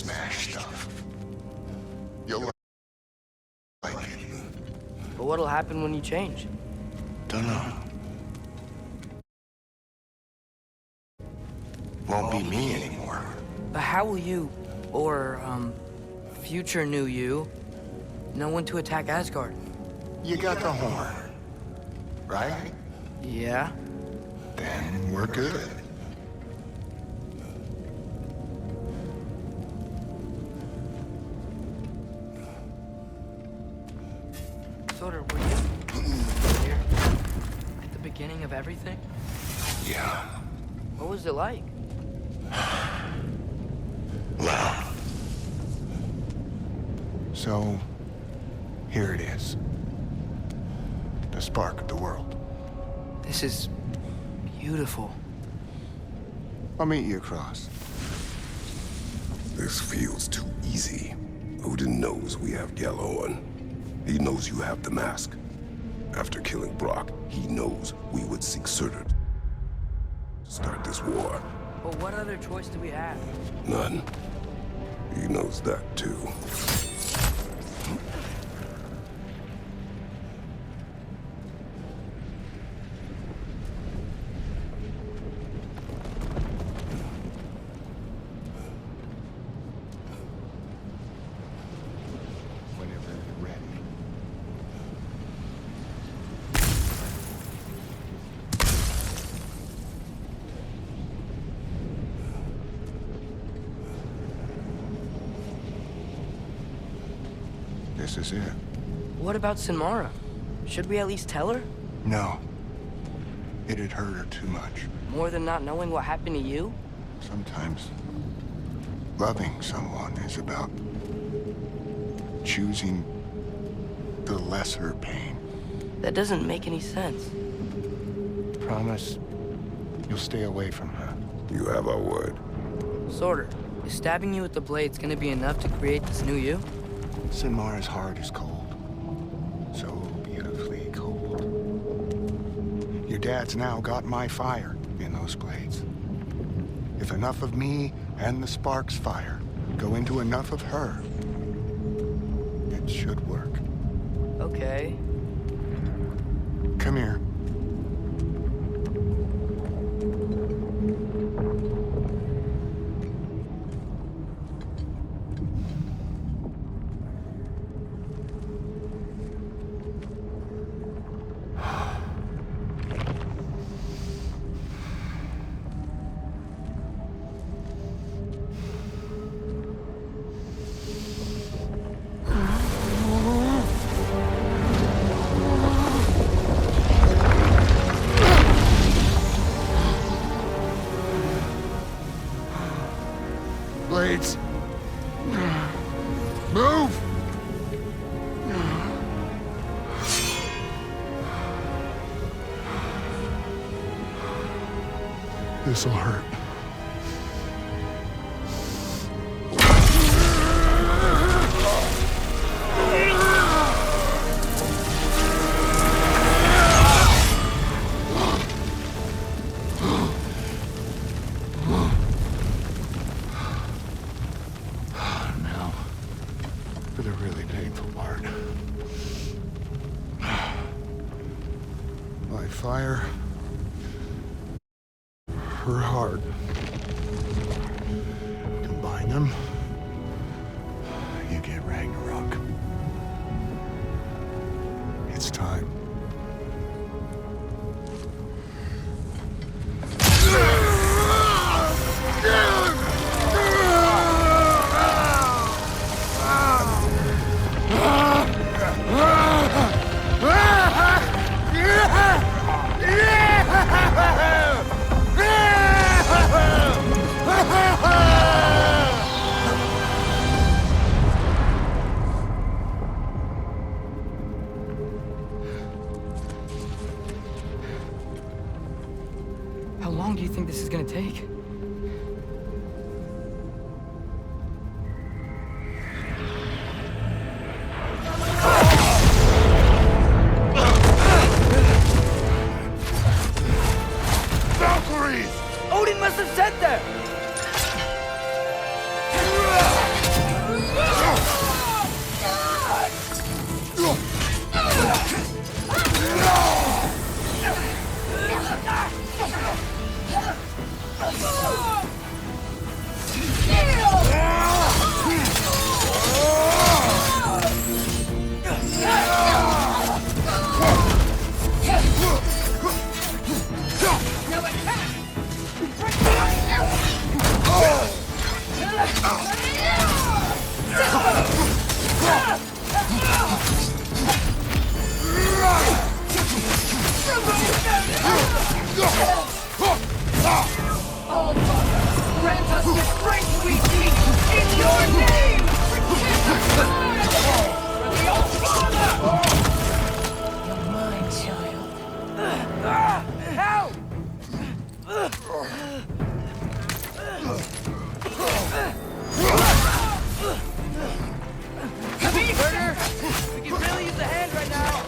smash stuff. You'll like it. But what'll happen when you change? Dunno. Won't be me anymore. But how will you, or, future new you, know when to attack Asgard? You got the horn, right? Yeah? Then we're good. Sort of, were you here at the beginning of everything? Yeah. What was it like? Well. So, here it is. The spark of the world. This is beautiful. I'll meet you across. This feels too easy. Odin knows we have yellow on. He knows you have the mask. After killing Brock, he knows we would seek Surtur to start this war. But what other choice do we have? None. He knows that too. Whenever you're ready. This is it. What about Sinmara? Should we at least tell her? No. It'd hurt her too much. More than not knowing what happened to you? Sometimes loving someone is about choosing the lesser pain. That doesn't make any sense. Promise you'll stay away from her. You have our word. Sorter, is stabbing you with the blades gonna be enough to create this new you? Sinmara's heart is cold. So beautifully cold. Your dad's now got my fire in those blades. If enough of me and the spark's fire go into enough of her, it should work. Okay. Come here. Blades. Move! This'll hurt. Now, for the really painful part. My fire. Her heart. Combine them. You get Ragnarok. It's time. All Father, grant us the strength we seek in your name! For the All Father! You're mine, child. Help! Burger, we can really use a hand right now.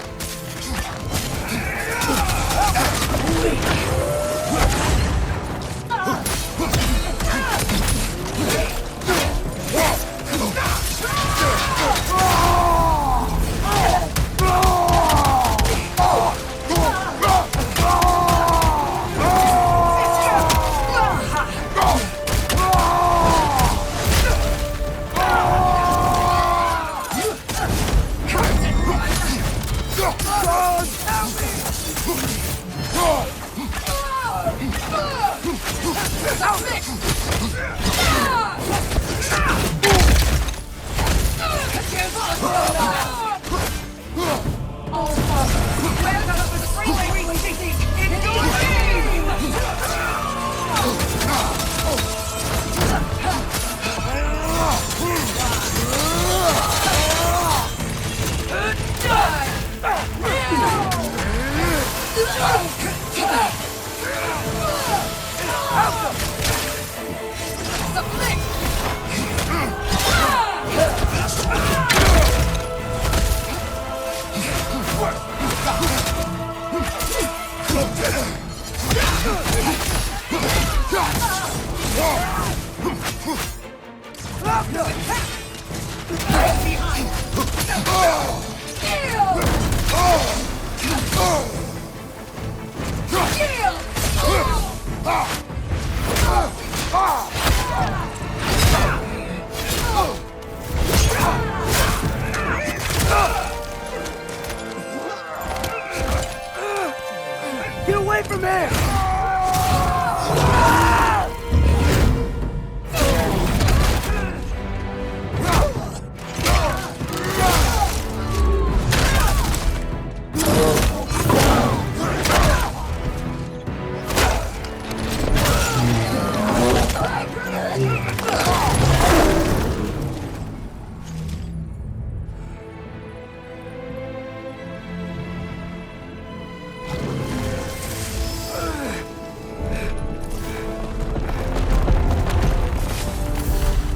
Get away from here!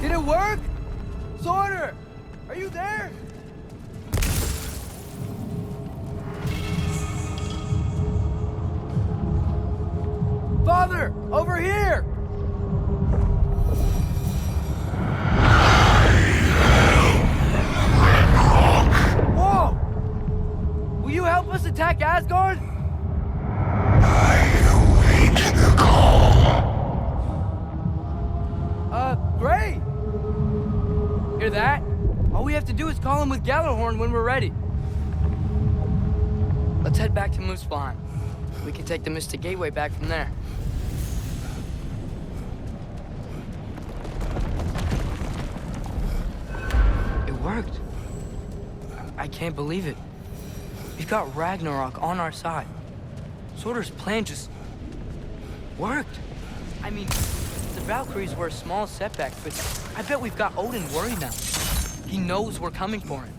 Did it work? Sorter! Are you there? Father! Over here! Whoa! Will you help us attack Asgard? Great! Hear that? All we have to do is call him with Gjallarhorn when we're ready. Let's head back to Muspelheim. We can take the Mystic Gateway back from there. It worked. I can't believe it. We've got Ragnarok on our side. Sorter's plan just worked. I mean, the Valkyries were a small setback, but I bet we've got Odin worried now. He knows we're coming for him.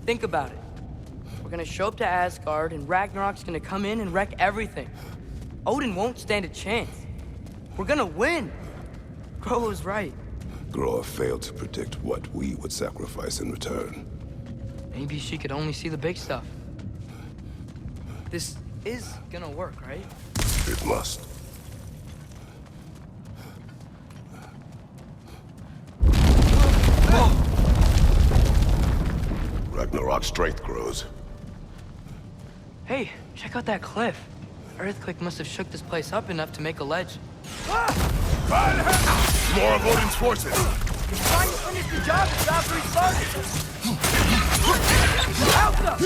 Think about it. We're gonna show up to Asgard, and Ragnarok's gonna come in and wreck everything. Odin won't stand a chance. We're gonna win. Groa was right. Groa failed to predict what we would sacrifice in return. Maybe she could only see the big stuff. This is gonna work, right? It must. Ragnarok's strength grows. Hey, check out that cliff. Earthquake must have shook this place up enough to make a ledge. More of Odin's forces! Trying to finish the job that Valkyrie started! Alpha!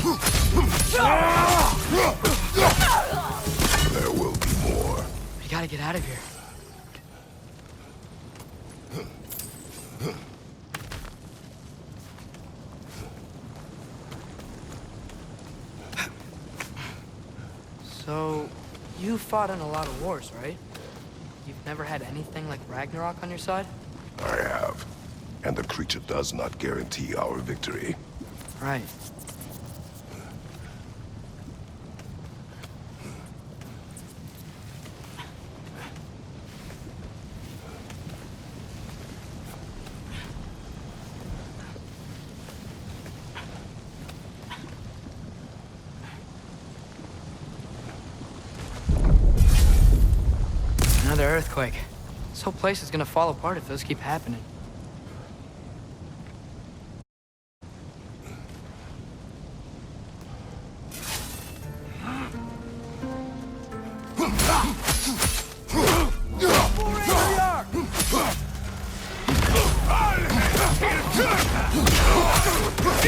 There will be more. We gotta get out of here. So, you fought in a lot of wars, right? You've never had anything like Ragnarok on your side? I have. And the creature does not guarantee our victory. Right. Another earthquake. This whole place is gonna fall apart if those keep happening.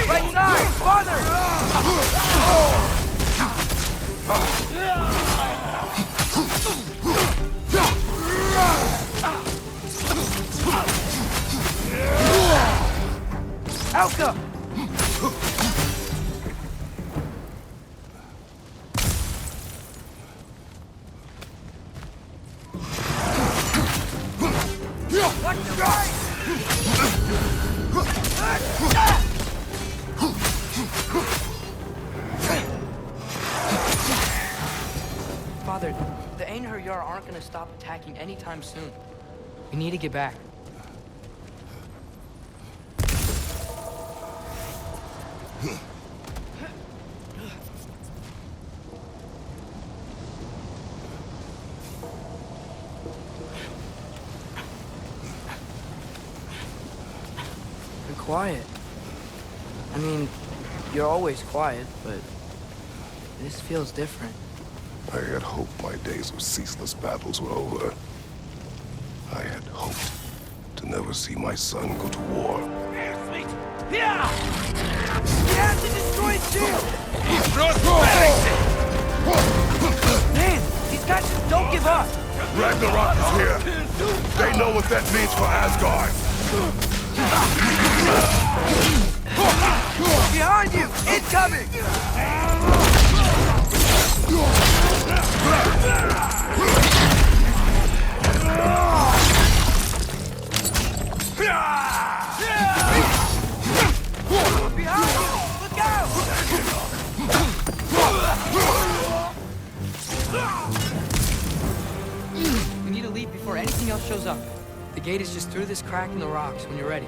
Right side! Farther! Elka! Father, the Einherjar aren't gonna stop attacking anytime soon. We need to get back. You're quiet. I mean, you're always quiet, but this feels different. I had hoped my days of ceaseless battles were over. I had hoped to never see my son go to war. Yeah! We have to destroy his shield! Man, these guys just don't give up! Ragnarok is here! They know what that means for Asgard! Behind you! Incoming! Behind you! Look out! We need to leave before anything else shows up. The gate is just through this crack in the rocks when you're ready.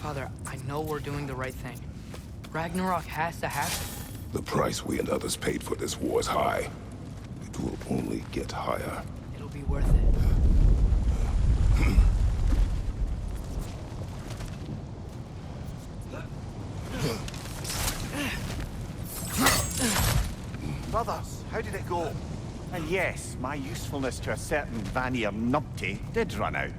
Father, I know we're doing the right thing. Ragnarok has to happen. The price we and others paid for this war is high. It will only get higher. It'll be worth it. Brothers, how did it go? And yes, my usefulness to a certain Vanir numpty did run out.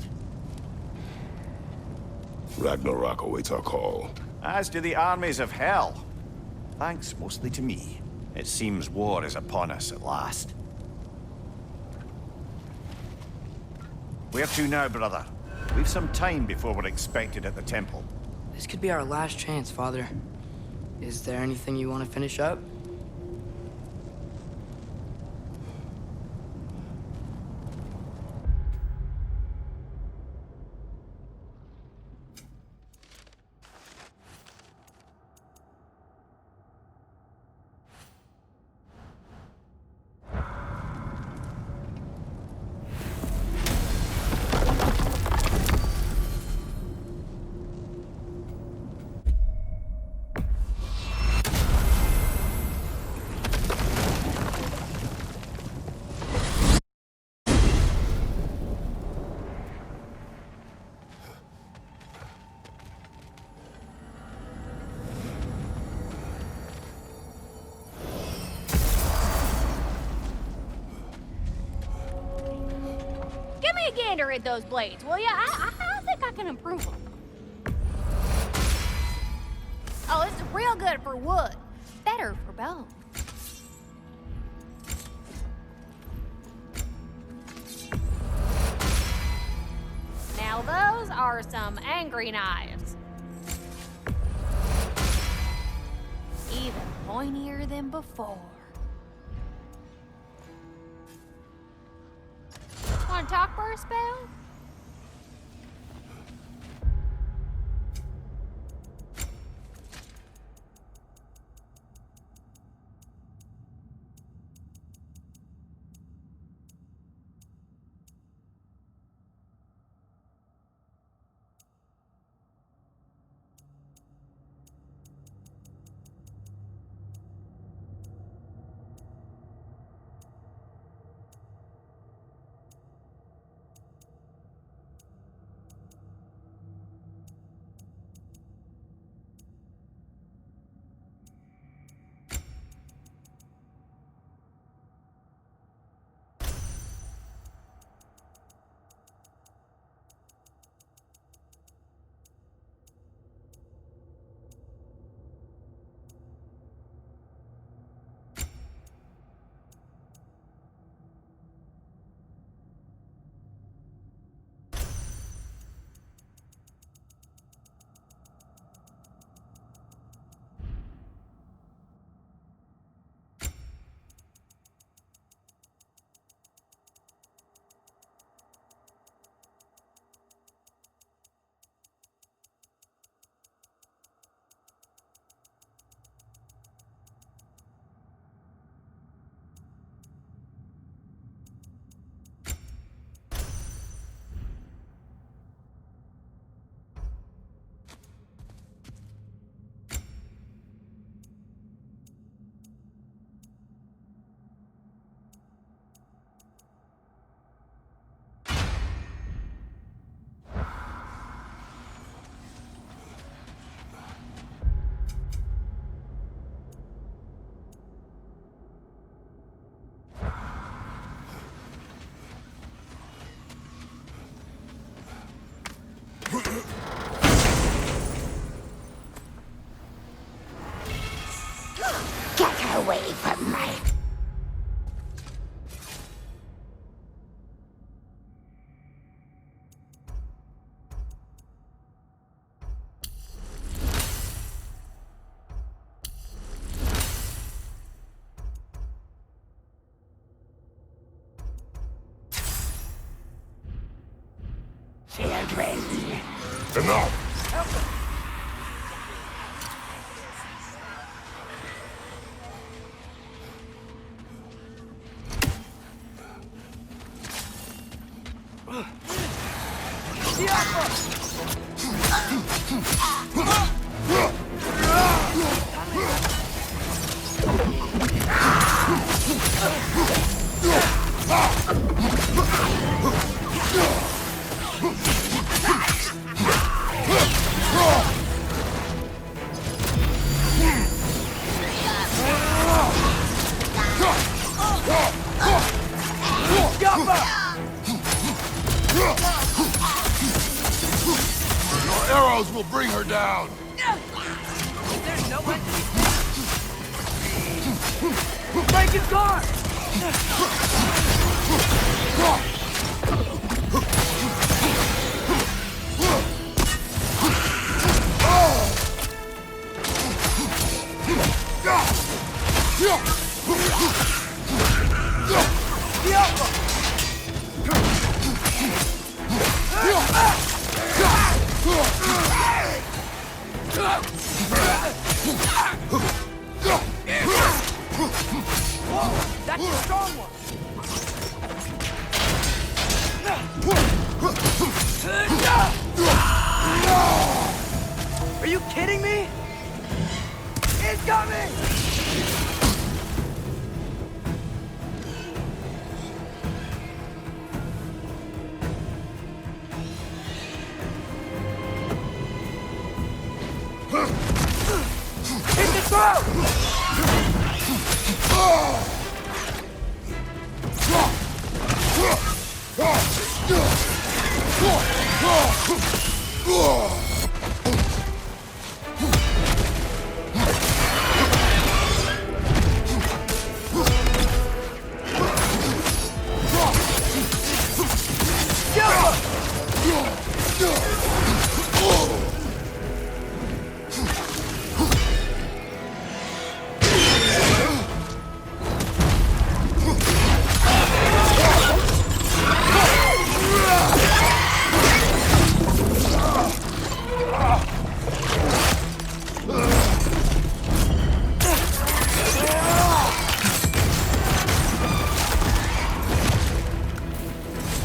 Ragnarok awaits our call. As do the armies of hell. Thanks mostly to me. It seems war is upon us at last. Where to now, brother? We've some time before we're expected at the temple. This could be our last chance, Father. Is there anything you want to finish up? Gander at those blades, will ya? I think I can improve them. Oh, this is real good for wood. Better for bone. Now those are some angry knives. Even pointier than before. Want to talk for a spell? Get away from me! Children. Enough! arrows will bring her down! There's no way. Break his guard! That's a strong one! Are you kidding me? It's coming! Hit the throat!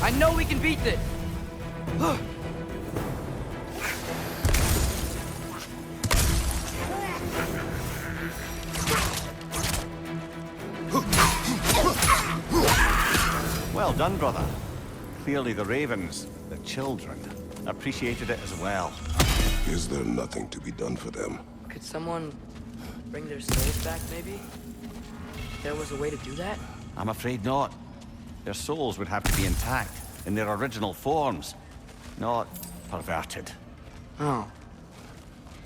I know we can beat this! Well done, brother. Clearly the ravens, the children, appreciated it as well. Is there nothing to be done for them? Could someone bring their souls back, maybe? If there was a way to do that? I'm afraid not. Their souls would have to be intact, in their original forms, not perverted. Oh.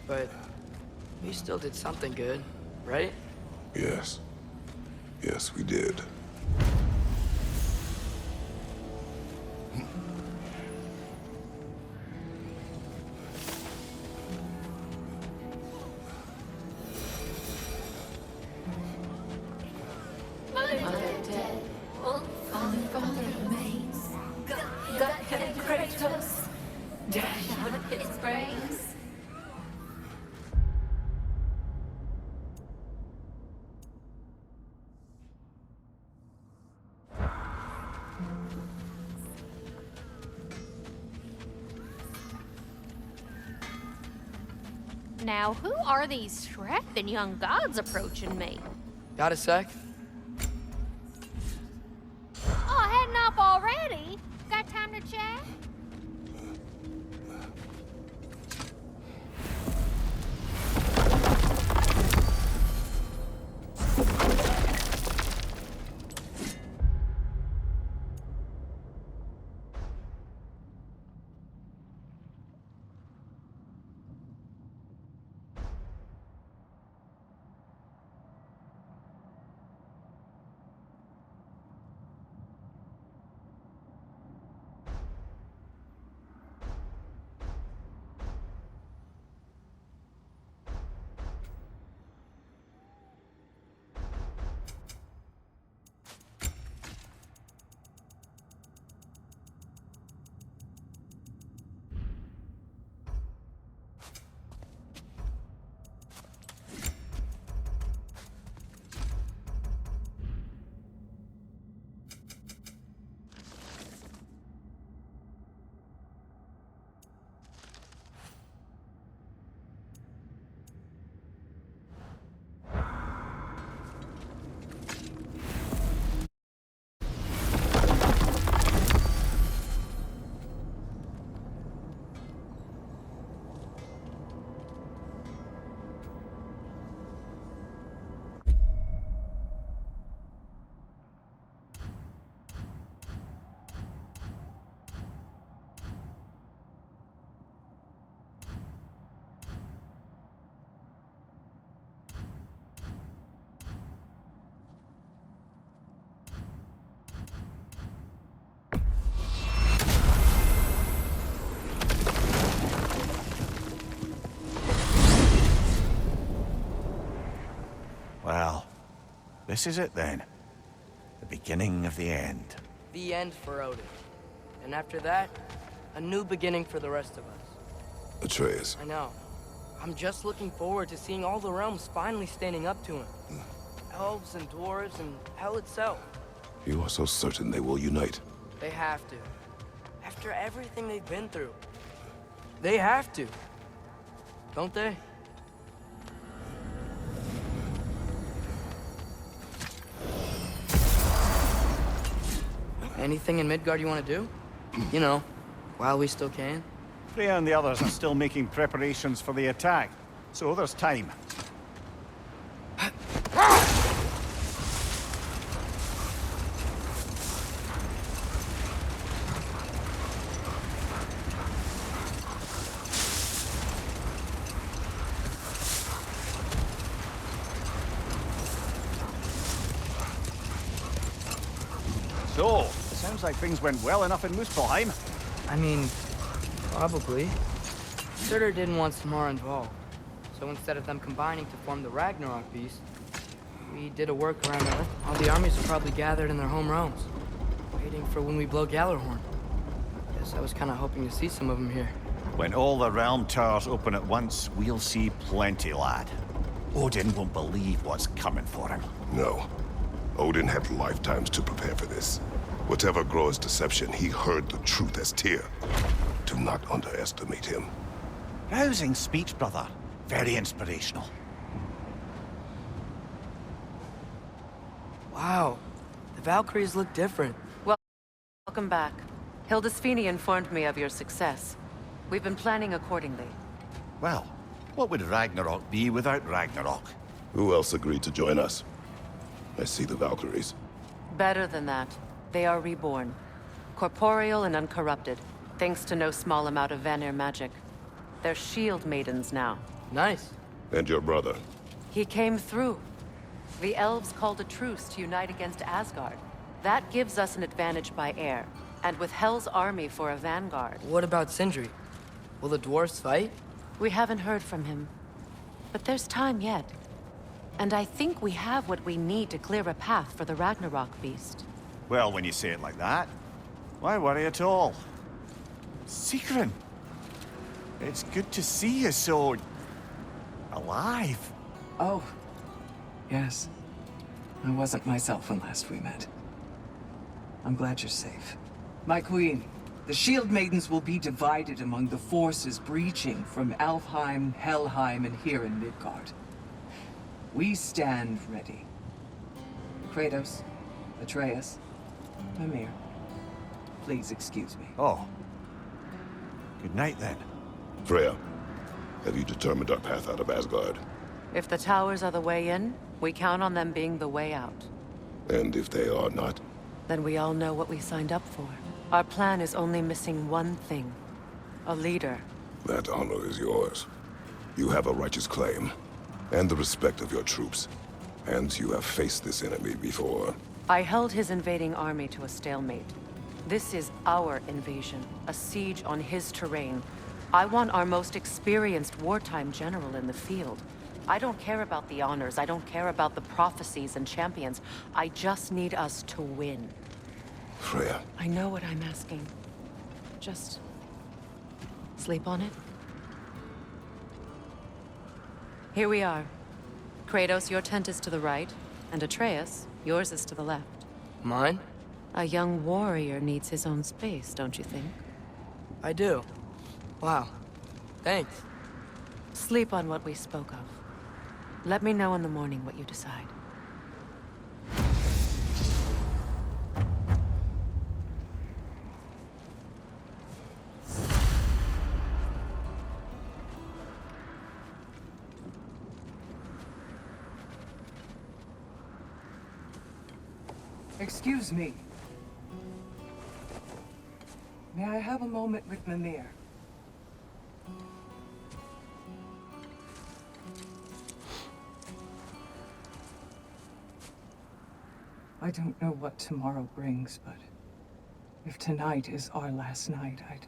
But we still did something good, right? Yes. Yes, we did. Mother dead, father remains. Gut-headed Kratos, dashed out of his brains. Now, who are these strapping young gods approaching me? Got a sec? Oh, heading up already? Got time to chat? Well, this is it then. The beginning of the end. The end for Odin. And after that, a new beginning for the rest of us. Atreus. I know. I'm just looking forward to seeing all the realms finally standing up to him. Elves and dwarves and hell itself. You are so certain they will unite. They have to. After everything they've been through. They have to. Don't they? Anything in Midgard you want to do? You know, while we still can. Freya and the others are still making preparations for the attack, so there's time. So, sounds like things went well enough in Muspelheim. I mean, probably. Surtur didn't want Samara involved. So instead of them combining to form the Ragnarok beast, we did a workaround that all the armies are probably gathered in their home realms, waiting for when we blow Gjallarhorn. Guess I was kind of hoping to see some of them here. When all the realm towers open at once, we'll see plenty, lad. Odin won't believe what's coming for him. No. Odin had lifetimes to prepare for this. Whatever Groa's deception, he heard the truth as Tyr. Do not underestimate him. Rousing speech, brother. Very inspirational. Wow, the Valkyries look different. Welcome back. Hildisfini informed me of your success. We've been planning accordingly. Well, what would Ragnarok be without Ragnarok? Who else agreed to join us? I see the Valkyries. Better than that. They are reborn. Corporeal and uncorrupted, thanks to no small amount of Vanir magic. They're shield maidens now. Nice. And your brother. He came through. The elves called a truce to unite against Asgard. That gives us an advantage by air, and with Hel's army for a vanguard. What about Sindri? Will the dwarves fight? We haven't heard from him. But there's time yet. And I think we have what we need to clear a path for the Ragnarok beast. Well, when you say it like that, why worry at all? Sigrun! It's good to see you so... alive. Oh, yes. I wasn't myself when last we met. I'm glad you're safe. My queen, the Shield Maidens will be divided among the forces breaching from Alfheim, Helheim, and here in Midgard. We stand ready. Kratos, Atreus, Mimir, please excuse me. Oh. Good night, then. Freya, have you determined our path out of Asgard? If the towers are the way in, we count on them being the way out. And if they are not? Then we all know what we signed up for. Our plan is only missing one thing. A leader. That honor is yours. You have a righteous claim, and the respect of your troops. And you have faced this enemy before. I held his invading army to a stalemate. This is our invasion, a siege on his terrain. I want our most experienced wartime general in the field. I don't care about the honors, I don't care about the prophecies and champions. I just need us to win. Freya. I know what I'm asking. Just... sleep on it? Here we are. Kratos, your tent is to the right, and Atreus, yours is to the left. Mine? A young warrior needs his own space, don't you think? I do. Wow. Thanks. Sleep on what we spoke of. Let me know in the morning what you decide. Excuse me. May I have a moment with Mimir? I don't know what tomorrow brings, but if tonight is our last night, I'd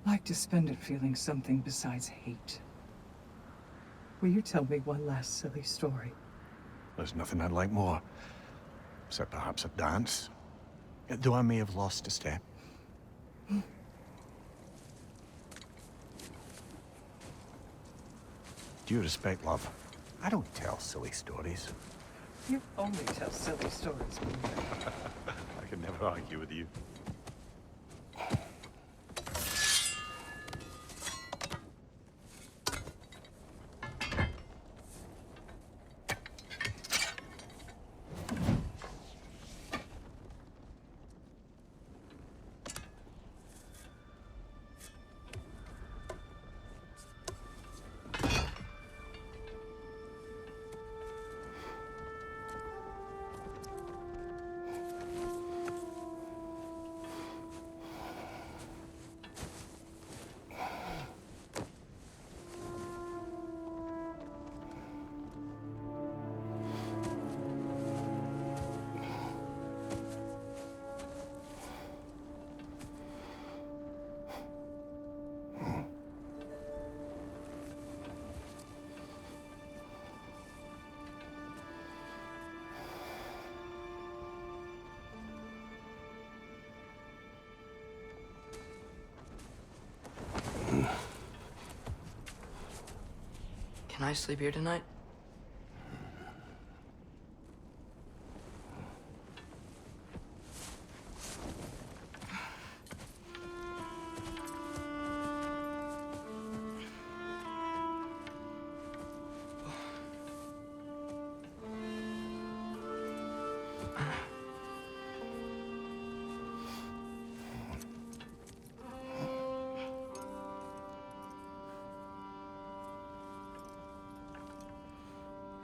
like to spend it feeling something besides hate. Will you tell me one last silly story? There's nothing I'd like more, except perhaps a dance. Though I may have lost a step. Due respect, love, I don't tell silly stories. You only tell silly stories. I can never argue with you. Can I sleep here tonight?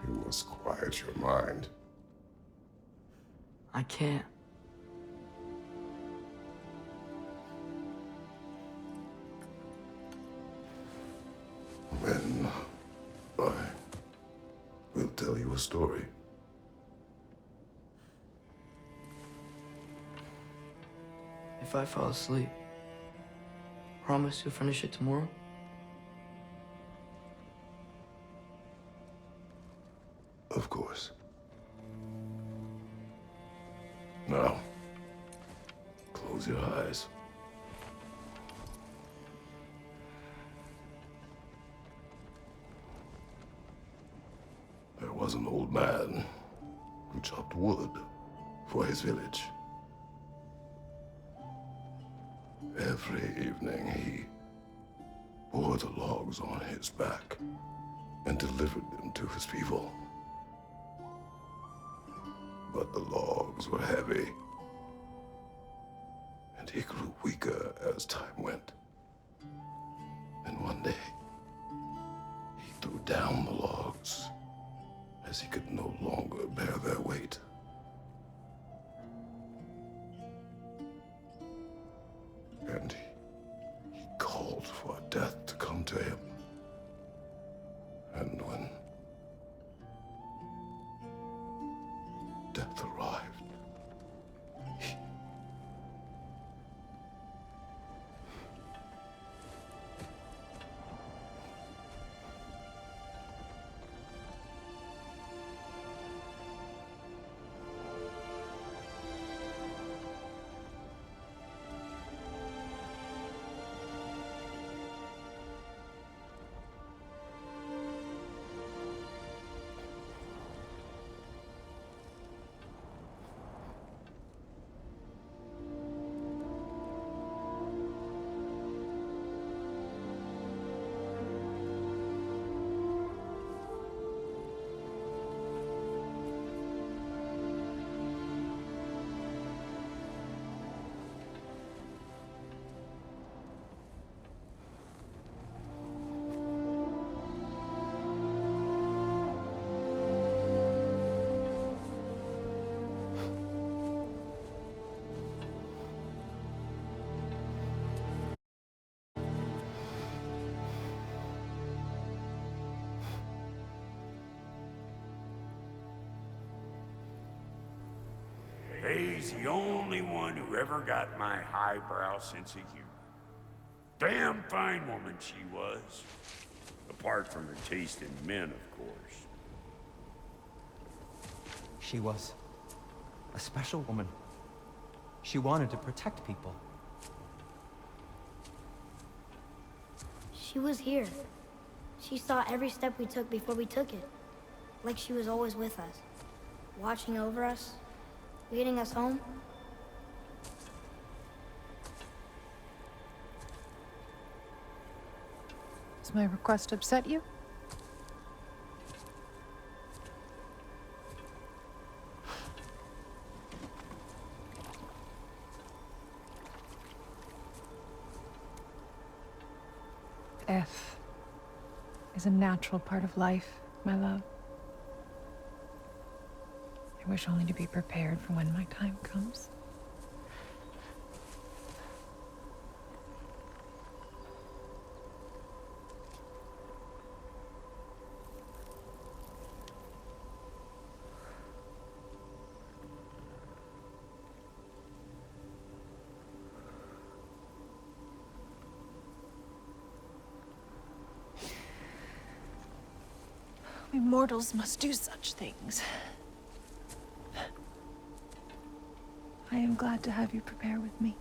You must quiet your mind. I can't. Then I will tell you a story. If I fall asleep, promise you'll finish it tomorrow? Of course. Now, close your eyes. There was an old man who chopped wood for his village. Every evening he bore the logs on his back and delivered them to his people. But the logs were heavy, and he grew weaker as time went. And one day, he threw down the logs as he could no longer bear their weight. And he called for death to come to him. And when death arrived, He's the only one who ever got my highbrow sense of humor. Damn fine woman she was. Apart from her taste in men, of course. She was a special woman. She wanted to protect people. She was here. She saw every step we took before we took it. Like she was always with us. Watching over us. Leading us home. Does my request upset you? Death is a natural part of life, my love. I wish only to be prepared for when my time comes. We mortals must do such things. I am glad to have you prepare with me.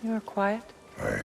You are quiet. I